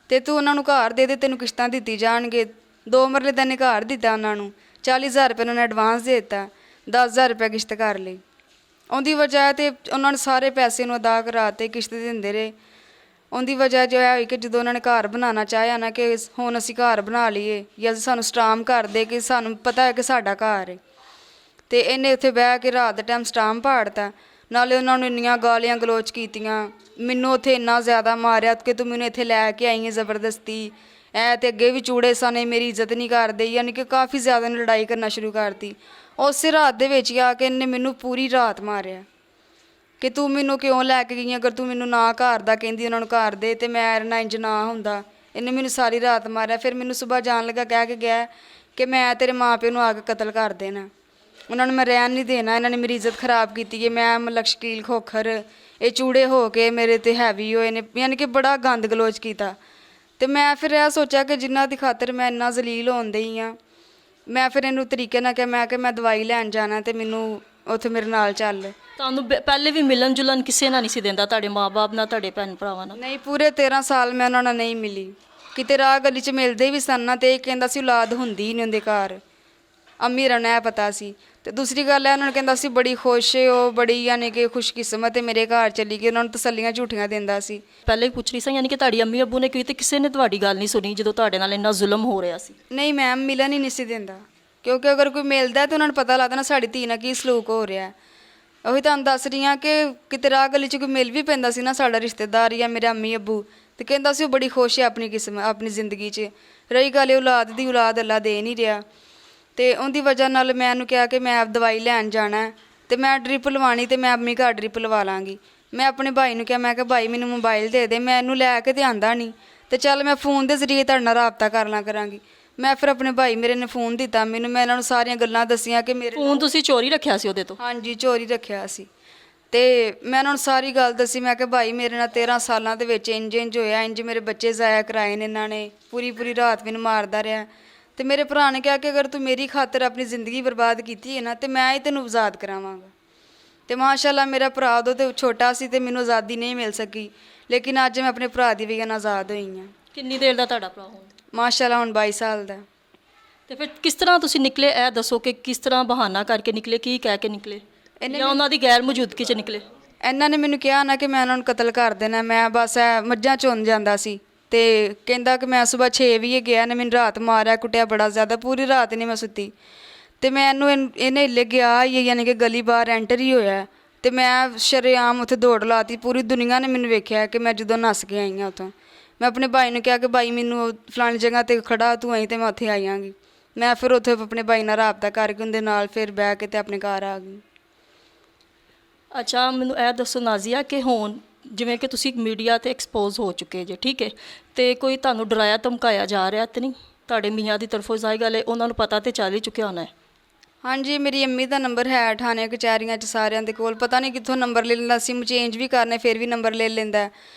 ਤੇ ਤੂੰ ਉਹਨਾਂ ਨੂੰ ਘਰ ਦੇ ਦੇ, ਤੈਨੂੰ ਕਿਸ਼ਤਾਂ ਦਿੱਤੀ ਜਾਣਗੇ। 2 ਮਰਲੇ ਦਾ ਨੇ ਘਰ ਦਿੱਤਾ ਉਹਨਾਂ ਨੂੰ, 40,000 ਰੁਪਏ ਉਹਨਾਂ ਨੇ ਐਡਵਾਂਸ ਦੇ ਦਿੱਤਾ, 10,000 ਰੁਪਏ ਕਿਸ਼ਤ ਕਰ ਲਈ। ਉਹਦੀ ਵਜ੍ਹਾ ਤੇ ਉਹਨਾਂ ਨੇ ਸਾਰੇ ਪੈਸੇ ਨੂੰ ਅਦਾ ਕਰਾਤੇ, ਕਿਸ਼ਤ ਦਿੰਦੇ ਰਹੇ। ਉਹਦੀ ਵਜ੍ਹਾ ਜੋ ਹੈ ਹੋਈ ਕਿ ਜਦੋਂ ਉਹਨਾਂ ਨੇ ਘਰ ਬਣਾਉਣਾ ਚਾਹਿਆ ਨਾ ਕਿ ਹੁਣ ਅਸੀਂ ਘਰ ਬਣਾ ਲਈਏ ਜਾਂ ਸਾਨੂੰ ਸਟਾਮ ਕਰ ਦੇ ਕਿ ਸਾਨੂੰ ਪਤਾ ਹੈ ਕਿ ਸਾਡਾ ਘਰ ਹੈ, ਤੇ ਇਹਨੇ ਉੱਥੇ ਬਹਿ ਕੇ ਰਾਤ ਦੇ ਟਾਈਮ ਸਟਾਮ ਪਾੜਤਾ। ਨਾਲੇ ਉਹਨਾਂ ਨੂੰ ਇੰਨੀਆਂ ਗਾਲੀਆਂ ਗਲੋਚ ਕੀਤੀਆਂ, ਮੈਨੂੰ ਉੱਥੇ ਇੰਨਾ ਜ਼ਿਆਦਾ ਮਾਰਿਆ ਕਿ ਤੂੰ ਮੈਨੂੰ ਇੱਥੇ ਲੈ ਕੇ ਆਈ ਹੈ ਜ਼ਬਰਦਸਤੀ, ਐ ਤੇ ਅੱਗੇ ਵੀ ਚੂੜੇ ਸਾਨੇ, ਮੇਰੀ ਇੱਜ਼ਤ ਨਹੀਂ ਕਰਦੇ, ਯਾਨੀ ਕਿ ਕਾਫੀ ਜ਼ਿਆਦਾ ਨੇ ਲੜਾਈ ਕਰਨਾ ਸ਼ੁਰੂ ਕਰਤੀ। ਉਸੇ ਰਾਤ ਦੇ ਵਿੱਚ ਹੀ ਆ ਕੇ ਇਹਨੇ ਮੈਨੂੰ ਪੂਰੀ ਰਾਤ ਮਾਰਿਆ ਕਿ ਤੂੰ ਮੈਨੂੰ ਕਿਉਂ ਲੈ ਕੇ ਗਈ, ਅਗਰ ਤੂੰ ਮੈਨੂੰ ਨਾ ਘਰ ਦਾ ਕਹਿੰਦੀ ਉਹਨਾਂ ਨੂੰ ਘਰ ਦੇ, ਤੇ ਮੈਂ ਨਾ ਇੰਜ ਨਾ ਹੁੰਦਾ। ਇਹਨੇ ਮੈਨੂੰ ਸਾਰੀ ਰਾਤ ਮਾਰਿਆ। ਫਿਰ ਮੈਨੂੰ ਸਵੇਰ ਜਾਣ ਲੱਗਾ ਕਹਿ ਕੇ ਗਿਆ ਕਿ ਮੈਂ ਤੇਰੇ ਮਾਂ ਪਿਓ ਨੂੰ ਆ ਕੇ ਕਤਲ ਕਰ ਦੇਣਾ, ਉਹਨਾਂ ਨੂੰ ਮੈਂ ਰਹਿਣ ਨਹੀਂ ਦੇਣਾ, ਇਹਨਾਂ ਨੇ ਮੇਰੀ ਇੱਜ਼ਤ ਖਰਾਬ ਕੀਤੀ ਹੈ। ਮੈਂ ਮਤਲਬ ਸ਼ਕੀਲ ਖੋਖਰ, ਇਹ ਚੂੜੇ ਹੋ ਕੇ ਮੇਰੇ ਤੇ ਹੈਵੀ ਹੋਏ ਨੇ, ਯਾਨੀ ਕਿ ਬੜਾ ਗੰਦ ਗਲੋਚ ਕੀਤਾ। ਤੇ ਮੈਂ ਫਿਰ ਇਹ ਸੋਚਿਆ ਕਿ ਜਿਨ੍ਹਾਂ ਦੀ ਖਾਤਰ ਮੈਂ ਇੰਨਾ ਜ਼ਲੀਲ ਹੋਣ ਡਈ ਹਾਂ, ਮੈਂ ਫਿਰ ਇਹਨੂੰ ਤਰੀਕੇ ਨਾਲ ਕਿਹਾ, ਮੈਂ ਕਿ ਮੈਂ ਦਵਾਈ ਲੈਣ ਜਾਣਾ ਤੇ ਮੈਨੂੰ ਉੱਥੇ ਮੇਰੇ ਨਾਲ ਚੱਲ। ਤੁਹਾਨੂੰ ਪਹਿਲੇ ਵੀ ਮਿਲਣ ਜੁਲਣ ਕਿਸੇ ਨਾਲ ਨਹੀਂ ਸੀ ਦਿੰਦਾ, ਤੁਹਾਡੇ ਮਾਂ-ਬਾਪ ਨਾਲ, ਤੁਹਾਡੇ ਭੈਣ ਭਰਾਵਾਂ ਨਾਲ? ਨਹੀਂ, ਪੂਰੇ 13 ਸਾਲ ਮੈਂ ਉਹਨਾਂ ਨਾਲ ਨਹੀਂ ਮਿਲੀ। ਕਿਤੇ ਰਾਹ ਗਲੀ 'ਚ ਮਿਲਦੇ ਵੀ ਸਨ ਨਾ, ਤੇ ਇਹ ਕਹਿੰਦਾ ਸੀ ਔਲਾਦ ਹੁੰਦੀ ਹੀ ਨਹੀਂ ਉਹਦੇ ਘਰ। ਅੰਮੀ ਰਾਂ ਨੂੰ ਇਹ ਪਤਾ ਸੀ। ਤੇ ਦੂਸਰੀ ਗੱਲ ਹੈ, ਉਹਨਾਂ ਨੂੰ ਕਹਿੰਦਾ ਸੀ ਬੜੀ ਖੁਸ਼ ਹੈ ਉਹ, ਬੜੀ ਯਾਨੀ ਕਿ ਖੁਸ਼ਕਿਸਮਤ ਹੈ, ਮੇਰੇ ਘਰ ਚਲੀ ਗਈ। ਉਹਨਾਂ ਨੂੰ ਤਸੱਲੀਆਂ ਝੂਠੀਆਂ ਦਿੰਦਾ ਸੀ। ਪਹਿਲੇ ਹੀ ਪੁੱਛ ਰਹੀ ਸੀ, ਯਾਨੀ ਕਿ ਤੁਹਾਡੀ ਅੰਮੀ ਅੱਬੂ ਨੇ ਕੀਤੀ, ਕਿਸੇ ਨੇ ਤੁਹਾਡੀ ਗੱਲ ਨਹੀਂ ਸੁਣੀ ਜਦੋਂ ਤੁਹਾਡੇ ਨਾਲ ਇੰਨਾ ਜ਼ੁਲਮ ਹੋ ਰਿਹਾ ਸੀ? ਨਹੀਂ ਮੈਮ, ਮਿਲਣ ਹੀ ਨਹੀਂ ਸੀ ਦਿੰਦਾ, ਕਿਉਂਕਿ ਅਗਰ ਕੋਈ ਮਿਲਦਾ ਤਾਂ ਉਹਨਾਂ ਨੂੰ ਪਤਾ ਲੱਗਦਾ ਨਾ ਸਾਡੀ ਧੀ ਨਾਲ ਕੀ ਸਲੂਕ ਹੋ ਰਿਹਾ। ਉਹੀ ਤੁਹਾਨੂੰ ਦੱਸ ਰਹੀ ਹਾਂ ਕਿ ਕਿਤੇ ਰਾਹ ਗਲੀ 'ਚ ਕੋਈ ਮਿਲ ਵੀ ਪੈਂਦਾ ਸੀ ਨਾ ਸਾਡਾ ਰਿਸ਼ਤੇਦਾਰ ਜਾਂ ਮੇਰੇ ਅੰਮੀ ਅੱਬੂ, ਤੇ ਕਹਿੰਦਾ ਸੀ ਉਹ ਬੜੀ ਖੁਸ਼ ਹੈ ਆਪਣੀ ਕਿਸਮ ਆਪਣੀ ਜ਼ਿੰਦਗੀ 'ਚ। ਰਹੀ ਗੱਲ ਔਲਾਦ ਦੀ, ਔਲਾਦ ਅੱਲਾ ਦੇ ਨਹੀਂ ਰਿਹਾ, ਤੇ ਉਹਦੀ ਵਜ੍ਹਾ ਨਾਲ ਮੈਂ ਉਹਨੂੰ ਕਿਹਾ ਕਿ ਮੈਂ ਦਵਾਈ ਲੈਣ ਜਾਣਾ ਹੈ ਤੇ ਮੈਂ ਡਰਿਪ ਲਵਾਉਣੀ, ਤੇ ਮੈਂ ਅੰਮੀ ਘਰ ਡਰਿਪ ਲਵਾ ਲਾਂਗੀ। ਮੈਂ ਆਪਣੇ ਭਾਈ ਨੂੰ ਕਿਹਾ, ਮੈਂ ਕਿਹਾ ਭਾਈ ਮੈਨੂੰ ਮੋਬਾਈਲ ਦੇ ਦੇ, ਮੈਂ ਇਹਨੂੰ ਲੈ ਕੇ ਤੇ ਆਂਦਾ ਨਹੀਂ, ਤੇ ਚੱਲ ਮੈਂ ਫੋਨ ਦੇ ਜ਼ਰੀਏ ਤੁਹਾਡੇ ਨਾਲ ਰਾਬਤਾ ਕਰ ਲਾਂ ਕਰਾਂਗੀ। ਮੈਂ ਫਿਰ ਆਪਣੇ ਭਾਈ ਮੇਰੇ ਨੇ ਫੋਨ ਦਿੱਤਾ ਮੈਨੂੰ, ਮੈਂ ਇਹਨਾਂ ਨੂੰ ਸਾਰੀਆਂ ਗੱਲਾਂ ਦੱਸੀਆਂ ਕਿ ਮੇਰੇ ਫੋਨ ਤੁਸੀਂ ਚੋਰੀ ਰੱਖਿਆ ਸੀ ਉਹਦੇ ਤੋਂ? ਹਾਂਜੀ, ਚੋਰੀ ਰੱਖਿਆ ਸੀ। ਤੇ ਮੈਂ ਉਹਨਾਂ ਨੂੰ ਸਾਰੀ ਗੱਲ ਦੱਸੀ, ਮੈਂ ਕਿਹਾ ਭਾਈ ਮੇਰੇ ਨਾਲ 13 ਸਾਲਾਂ ਦੇ ਵਿੱਚ ਇੰਜ ਹੋਇਆ, ਇੰਜ ਮੇਰੇ ਬੱਚੇ ਜ਼ਾਇਆ ਕਰਾਏ ਨੇ ਇਹਨਾਂ ਨੇ, ਪੂਰੀ ਰਾਤ ਮੈਨੂੰ ਮਾਰਦਾ ਰਿਹਾ। ਤੇ ਮੇਰੇ ਭਰਾ ਨੇ ਕਿਹਾ ਕਿ ਅਗਰ ਤੂੰ ਮੇਰੀ ਖਾਤਰ ਆਪਣੀ ਜ਼ਿੰਦਗੀ ਬਰਬਾਦ ਕੀਤੀ ਹੈ ਨਾ, ਤੇ ਮੈਂ ਹੀ ਤੈਨੂੰ ਆਜ਼ਾਦ ਕਰਾਵਾਂਗਾ। ਤੇ ਮਾਸ਼ਾਅੱਲਾ ਮੇਰਾ ਭਰਾ ਉਦੋਂ ਤੇ ਛੋਟਾ ਸੀ ਤੇ ਮੈਨੂੰ ਆਜ਼ਾਦੀ ਨਹੀਂ ਮਿਲ ਸਕੀ, ਲੇਕਿਨ ਅੱਜ ਮੈਂ ਆਪਣੇ ਭਰਾ ਦੀ ਵਜ੍ਹਾ ਨਾਲ ਆਜ਼ਾਦ ਹੋਈ ਹਾਂ। ਕਿੰਨੀ ਦੇਰ ਦਾ ਤੁਹਾਡਾ ਭਰਾ ਹੁਣ? ਮਾਸ਼ਾਅੱਲਾ ਹੁਣ 22 ਸਾਲ ਦਾ। ਤੇ ਫਿਰ ਕਿਸ ਤਰ੍ਹਾਂ ਤੁਸੀਂ ਨਿਕਲੇ, ਇਹ ਦੱਸੋ ਕਿ ਕਿਸ ਤਰ੍ਹਾਂ ਬਹਾਨਾ ਕਰਕੇ ਨਿਕਲੇ, ਕੀ ਕਹਿ ਕੇ ਨਿਕਲੇ, ਜਾਂ ਉਹਨਾਂ ਦੀ ਗੈਰ ਮੌਜੂਦਗੀ 'ਚ ਨਿਕਲੇ? ਇਹਨਾਂ ਨੇ ਮੈਨੂੰ ਕਿਹਾ ਨਾ ਕਿ ਮੈਂ ਉਹਨਾਂ ਨੂੰ ਕਤਲ ਕਰ ਦੇਣਾ। ਮੈਂ ਬਸ ਇਹ ਮੱਝਾਂ ਚੁਣ ਜਾਂਦਾ ਸੀ, ਤੇ ਕਹਿੰਦਾ ਕਿ ਮੈਂ ਸਵੇਰ 6 ਵਜੇ ਗਿਆ ਨੇ ਮੈਨੂੰ ਰਾਤ ਮਾਰਿਆ ਕੁੱਟਿਆ ਬੜਾ ਜ਼ਿਆਦਾ, ਪੂਰੀ ਰਾਤ ਨਹੀਂ ਮੈਂ ਸੁੱਤੀ। ਤੇ ਮੈਨੂੰ ਇਹਨੇ ਹਿੱਲੇ ਗਿਆ ਹੀ, ਯਾਨੀ ਕਿ ਗਲੀ ਬਾਹਰ ਐਂਟਰ ਹੀ ਹੋਇਆ, ਤੇ ਮੈਂ ਸ਼ਰੇਆਮ ਉੱਥੇ ਦੌੜ ਲਾਤੀ। ਪੂਰੀ ਦੁਨੀਆ ਨੇ ਮੈਨੂੰ ਵੇਖਿਆ ਕਿ ਮੈਂ ਜਦੋਂ ਨੱਸ ਕੇ ਆਈ ਹਾਂ ਉੱਥੋਂ। ਮੈਂ ਆਪਣੇ ਭਾਈ ਨੂੰ ਕਿਹਾ ਕਿ ਭਾਈ ਮੈਨੂੰ ਫਲਾਣੀ ਜਗ੍ਹਾ 'ਤੇ ਖੜਾ ਤੂੰ ਆਈ, ਤੇ ਮੈਂ ਉੱਥੇ ਆਈ ਆਂਗੀ। ਮੈਂ ਫਿਰ ਉੱਥੇ ਆਪਣੇ ਭਾਈ ਨਾਲ ਰਾਬਤਾ ਕਰਕੇ ਉਹਦੇ ਨਾਲ ਫਿਰ ਬਹਿ ਕੇ ਤੇ ਆਪਣੇ ਘਰ ਆ ਗਈ। ਅੱਛਾ, ਮੈਨੂੰ ਇਹ ਦੱਸੋ ਨਾਜ਼ੀਆ ਕਿ ਹੁਣ ਜਿਵੇਂ ਕਿ ਤੁਸੀਂ ਮੀਡੀਆ 'ਤੇ ਐਕਸਪੋਜ਼ ਹੋ ਚੁੱਕੇ ਜੇ, ਠੀਕ ਹੈ, ਤੇ ਕੋਈ ਤੁਹਾਨੂੰ ਡਰਾਇਆ ਧਮਕਾਇਆ ਜਾ ਰਿਹਾ ਤੇ ਨਹੀਂ ਤੁਹਾਡੇ ਮੀਆਂ ਦੀ ਤਰਫੋਂ? ਜ਼ਾਹੀ ਗੱਲ ਹੈ ਉਹਨਾਂ ਨੂੰ ਪਤਾ ਤੇ ਚੱਲ ਹੀ ਚੁੱਕਿਆ ਹੋਣਾ ਹੈ। ਹਾਂਜੀ, ਮੇਰੀ ਅੰਮੀ ਦਾ ਨੰਬਰ ਹੈ ਥਾਣੇ ਕਚਹਿਰੀਆਂ 'ਚ ਸਾਰਿਆਂ ਦੇ ਕੋਲ, ਪਤਾ ਨਹੀਂ ਕਿੱਥੋਂ ਨੰਬਰ ਲੈ ਲੈਂਦਾ, ਸਿਮ ਚੇਂਜ ਵੀ ਕਰਨੇ ਫਿਰ ਵੀ ਨੰਬਰ ਲੈ ਲੈਂਦਾ,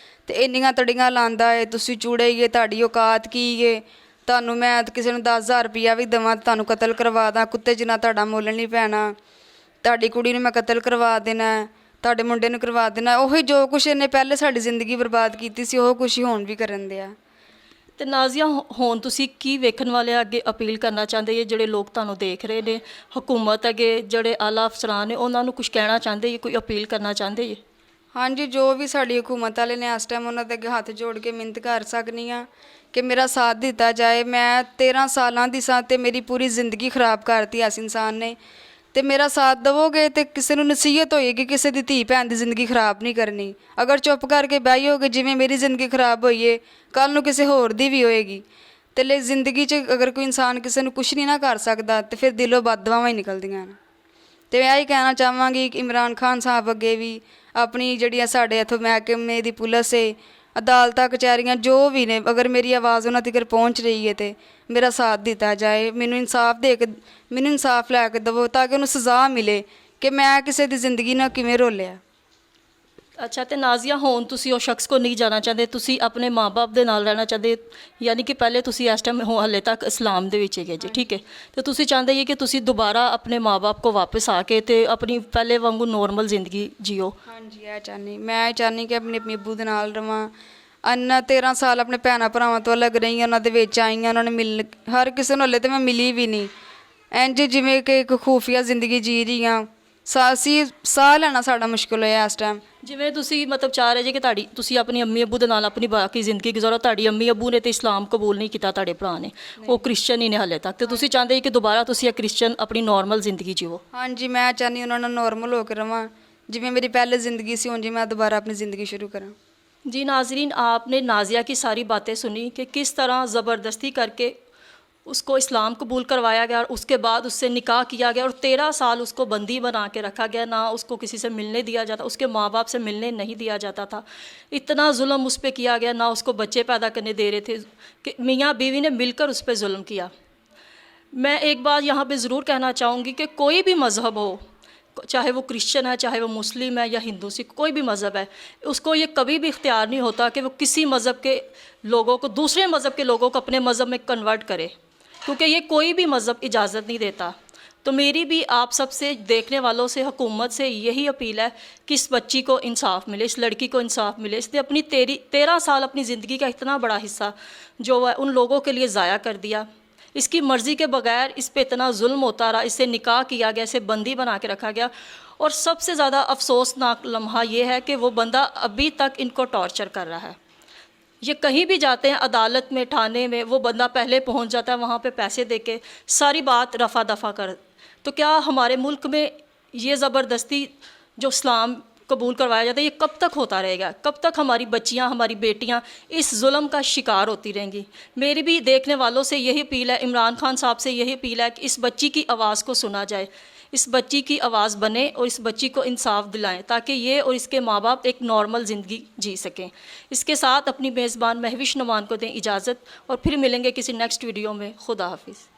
ਤੇ ਇੰਨੀਆਂ ਤੜੀਆਂ ਲਾਉਂਦਾ ਹੈ ਤੁਸੀਂ ਚੂੜੇਗੇ, ਤੁਹਾਡੀ ਔਕਾਤ ਕੀ ਹੈ, ਤੁਹਾਨੂੰ ਮੈਂ ਕਿਸੇ ਨੂੰ 10,000 ਰੁਪਈਆ ਵੀ ਦੇਵਾਂ ਤੁਹਾਨੂੰ ਕਤਲ ਕਰਵਾ ਦਾਂ, ਕੁੱਤੇ ਜਿੰਨਾ ਤੁਹਾਡਾ ਮੁੱਲ ਨਹੀਂ ਪੈਣਾ, ਤੁਹਾਡੀ ਕੁੜੀ ਨੂੰ ਮੈਂ ਕਤਲ ਕਰਵਾ ਦੇਣਾ, ਤੁਹਾਡੇ ਮੁੰਡੇ ਨੂੰ ਕਰਵਾ ਦੇਣਾ। ਉਹੀ ਜੋ ਕੁਛ ਇਹਨੇ ਪਹਿਲੇ ਸਾਡੀ ਜ਼ਿੰਦਗੀ ਬਰਬਾਦ ਕੀਤੀ ਸੀ, ਉਹ ਕੁਛ ਹੀ ਹੁਣ ਵੀ ਕਰਨ ਦਿਆ। ਤੇ ਨਾਜ਼ੀਆ ਹੁਣ ਤੁਸੀਂ ਕੀ ਵੇਖਣ ਵਾਲਿਆਂ ਅੱਗੇ ਅਪੀਲ ਕਰਨਾ ਚਾਹੁੰਦੇ ਜੇ, ਜਿਹੜੇ ਲੋਕ ਤੁਹਾਨੂੰ ਦੇਖ ਰਹੇ ਨੇ, ਹਕੂਮਤ ਅੱਗੇ ਜਿਹੜੇ ਆਲਾ ਅਫਸਰਾਂ ਨੇ, ਉਹਨਾਂ ਨੂੰ ਕੁਝ ਕਹਿਣਾ ਚਾਹੁੰਦੇ ਜੇ, ਕੋਈ ਅਪੀਲ ਕਰਨਾ ਚਾਹੁੰਦੇ ਜੇ? ਹਾਂਜੀ, ਜੋ ਵੀ ਸਾਡੀ ਹਕੂਮਤ ਵਾਲੇ ਨੇ ਇਸ ਟਾਈਮ ਉਹਨਾਂ ਦੇ ਅੱਗੇ ਹੱਥ ਜੋੜ ਕੇ ਮਿਹਨਤ ਕਰ ਸਕਦੀ ਹਾਂ ਕਿ ਮੇਰਾ ਸਾਥ ਦਿੱਤਾ ਜਾਏ। ਮੈਂ 13 ਸਾਲਾਂ ਦੀ ਸਾਂ ਤੇ ਮੇਰੀ ਪੂਰੀ ਜ਼ਿੰਦਗੀ ਖਰਾਬ ਕਰਤੀ ਇਸ ਇਨਸਾਨ ਨੇ, ਤੇ ਮੇਰਾ ਸਾਥ ਦੇਵੋਗੇ ਤੇ ਕਿਸੇ ਨੂੰ ਨਸੀਹਤ ਹੋਏਗੀ ਕਿਸੇ ਦੀ ਧੀ ਭੈਣ ਦੀ ਜ਼ਿੰਦਗੀ ਖਰਾਬ ਨਹੀਂ ਕਰਨੀ। ਅਗਰ ਚੁੱਪ ਕਰਕੇ ਬਹਿਓਗੇ ਜਿਵੇਂ ਮੇਰੀ ਜ਼ਿੰਦਗੀ ਖਰਾਬ ਹੋਈ ਏ, ਕੱਲ ਨੂੰ ਕਿਸੇ ਹੋਰ ਦੀ ਵੀ ਹੋਏਗੀ। ਤੇ ਲਈ ਜ਼ਿੰਦਗੀ 'ਚ ਅਗਰ ਕੋਈ ਇਨਸਾਨ ਕਿਸੇ ਨੂੰ ਕੁਛ ਨਹੀਂ ਨਾ ਕਰ ਸਕਦਾ ਤੇ ਫਿਰ ਦਿਲੋਂ ਬਦਦੁਆਵਾਂ ਹੀ ਨਿਕਲਦੀਆਂ ਨੇ। ਤੇ ਮੈਂ ਇਹੀ ਕਹਿਣਾ ਚਾਹਾਂਗੀ ਕਿ ਇਮਰਾਨ ਖਾਨ ਸਾਹਿਬ ਅੱਗੇ ਵੀ ਆਪਣੀ ਜਿਹੜੀਆਂ ਸਾਡੇ ਇੱਥੋਂ ਮਹਿਕਮੇ ਦੀ ਪੁਲਿਸ ਏ, ਅਦਾਲਤਾਂ ਕਚਹਿਰੀਆਂ ਜੋ ਵੀ ਨੇ, ਅਗਰ ਮੇਰੀ ਆਵਾਜ਼ ਉਹਨਾਂ ਤੱਕ ਪਹੁੰਚ ਰਹੀ ਹੈ ਤੇ ਮੇਰਾ ਸਾਥ ਦਿੱਤਾ ਜਾਏ, ਮੈਨੂੰ ਇਨਸਾਫ ਲੈ ਕੇ ਦੇਵੋ ਤਾਂ ਕਿ ਉਹਨੂੰ ਸਜ਼ਾ ਮਿਲੇ ਕਿ ਮੈਂ ਕਿਸੇ ਦੀ ਜ਼ਿੰਦਗੀ ਨਾਲ ਕਿਵੇਂ ਰੋਲਿਆ। ਅੱਛਾ, ਤੇ ਨਾਜ਼ੀਆ ਹੁਣ ਤੁਸੀਂ ਉਹ ਸ਼ਖਸ ਕੋ ਨਹੀਂ ਜਾਣਾ ਚਾਹੁੰਦੇ, ਤੁਸੀਂ ਆਪਣੇ ਮਾਂ-ਬਾਪ ਦੇ ਨਾਲ ਰਹਿਣਾ ਚਾਹੁੰਦੇ, ਯਾਨੀ ਕਿ ਪਹਿਲੇ ਤੁਸੀਂ ਇਸ ਟਾਈਮ ਹਾਲੇ ਤੱਕ ਇਸਲਾਮ ਦੇ ਵਿੱਚ ਹੈਗੇ ਜੀ, ਠੀਕ ਹੈ, ਤੇ ਤੁਸੀਂ ਚਾਹੁੰਦੇ ਹੋ ਕਿ ਤੁਸੀਂ ਦੁਬਾਰਾ ਆਪਣੇ ਮਾਂ-ਬਾਪ ਕੋ ਵਾਪਸ ਆ ਕੇ ਤੇ ਆਪਣੀ ਪਹਿਲੇ ਵਾਂਗੂ ਨੋਰਮਲ ਜ਼ਿੰਦਗੀ ਜੀਓ? ਹਾਂਜੀ, ਇਹ ਚਾਹੁੰਦੀ ਮੈਂ ਚਾਹੁੰਦੀ ਕਿ ਆਪਣੇ ਅੱਬੂ ਦੇ ਨਾਲ ਰਵਾਂ। ਇੰਨਾ 13 ਸਾਲ ਆਪਣੇ ਭੈਣਾਂ ਭਰਾਵਾਂ ਤੋਂ ਅਲੱਗ ਰਹੀ, ਉਹਨਾਂ ਦੇ ਵਿੱਚ ਆਈਆਂ, ਉਹਨਾਂ ਨੇ ਹਰ ਕਿਸੇ ਨੂੰ ਹਲੇ ਤੇ ਮੈਂ ਮਿਲੀ ਵੀ ਨਹੀਂ, ਇੰਝ ਜਿਵੇਂ ਕਿ ਇੱਕ ਖੂਫੀਆ ਜ਼ਿੰਦਗੀ ਜੀ ਰਹੀ ਹਾਂ। ਸਾਹ ਲੈਣਾ ਸਾਡਾ ਮੁਸ਼ਕਿਲ ਹੋਇਆ ਇਸ ਟਾਈਮ। ਜਿਵੇਂ ਤੁਸੀਂ ਮਤਲਬ ਚਾਹ ਰਹੇ ਜੇ ਕਿ ਤੁਸੀਂ ਆਪਣੀ ਅੰਮੀ ਅੱਬੂ ਦੇ ਨਾਲ ਆਪਣੀ ਬਾਕੀ ਜ਼ਿੰਦਗੀ ਗੁਜ਼ਾਰੋ, ਤੁਹਾਡੀ ਅੰਮੀ ਅੱਬੂ ਨੇ ਤੇ ਇਸਲਾਮ ਕਬੂਲ ਨਹੀਂ ਕੀਤਾ, ਤੁਹਾਡੇ ਭਰਾ ਨੇ ਉਹ ਕ੍ਰਿਸਚਨ ਹੀ ਨੇ ਹਾਲੇ ਤੱਕ, ਤੇ ਤੁਸੀਂ ਚਾਹੁੰਦੇ ਕਿ ਦੁਬਾਰਾ ਤੁਸੀਂ ਇਹ ਕ੍ਰਿਸਚਨ ਆਪਣੀ ਨੋਰਮਲ ਜ਼ਿੰਦਗੀ ਜੀਓ? ਹਾਂਜੀ, ਮੈਂ ਚਾਹੁੰਦੀ ਉਹਨਾਂ ਨਾਲ ਨੋਰਮਲ ਹੋ ਕੇ ਰਵਾਂ, ਜਿਵੇਂ ਮੇਰੀ ਪਹਿਲੇ ज़िंदगी सी ऊँजी मैं दोबारा अपनी ज़िंदगी शुरू करूँ। जी नाजरीन, आपने नाजिया की सारी बातें सुनी कि किस तरह ज़बरदस्ती करके उसको इस्लाम कबूल करवाया गया और उसके बाद उससे निकाह किया गया और 13 साल उसको बंदी बना के रखा गया, ना उसको किसी से मिलने दिया जाता, उसके माँ बाप से मिलने नहीं दिया जाता था। इतना जुल्म उस पर किया गया, ना उसको बच्चे पैदा करने दे रहे थे कि मियाँ बीवी ने मिलकर उस पर जुल्म किया। मैं एक बात यहाँ पे ज़रूर कहना चाहूँगी कि कोई भी मज़हब हो, चाहे वो क्रिश्चियन है, चाहे वो मुस्लिम है या हिंदू सिख, कोई भी मज़हब है, उसको ये कभी भी इख्तियार नहीं होता कि वो किसी मज़हब के लोगों को, दूसरे मज़हब के लोगों को अपने मज़हब में कन्वर्ट करे, क्योंकि ये कोई भी मज़हब इजाज़त नहीं देता। तो मेरी भी आप सबसे, देखने वालों से, हुकूमत से यही अपील है कि इस बच्ची को इंसाफ मिले, इस लड़की को इंसाफ मिले। इसने अपनी 13 साल अपनी ज़िंदगी का इतना बड़ा हिस्सा जो है उन लोगों के लिए ज़ाया कर दिया। इसकी मर्ज़ी के बगैर इस पे इतना जुल्म होता रहा, इससे निकाह किया गया, इसे बंदी बना के रखा गया। और सबसे ज़्यादा अफसोसनाक लम्हा ये है कि वो बंदा अभी तक इनको टॉर्चर कर रहा है। ये कहीं भी जाते हैं, अदालत में, थाने में, वो बंदा पहले पहुंच जाता है, वहाँ पे पैसे दे के सारी बात रफ़ा दफ़ा कर। तो क्या हमारे मुल्क में ये ज़बरदस्ती जो इस्लाम कबूल करवाया जाता है, ये कब तक होता रहेगा? कब तक हमारी बच्चियां, हमारी बेटियां इस जुल्म का शिकार होती रहेंगी? मेरी भी देखने वालों से यही अपील है, इमरान खान साहब से यही अपील है कि इस बच्ची की आवाज़ को सुना जाए, इस बच्ची की आवाज़ बने और इस बच्ची को इंसाफ दिलाएं, ताकि ये और इसके माँ बाप एक नॉर्मल ज़िंदगी जी सकें। इसके साथ अपनी मेज़बान महविश नोमान को दें इजाज़त, और फिर मिलेंगे किसी नेक्स्ट वीडियो में। खुदा हाफिज़।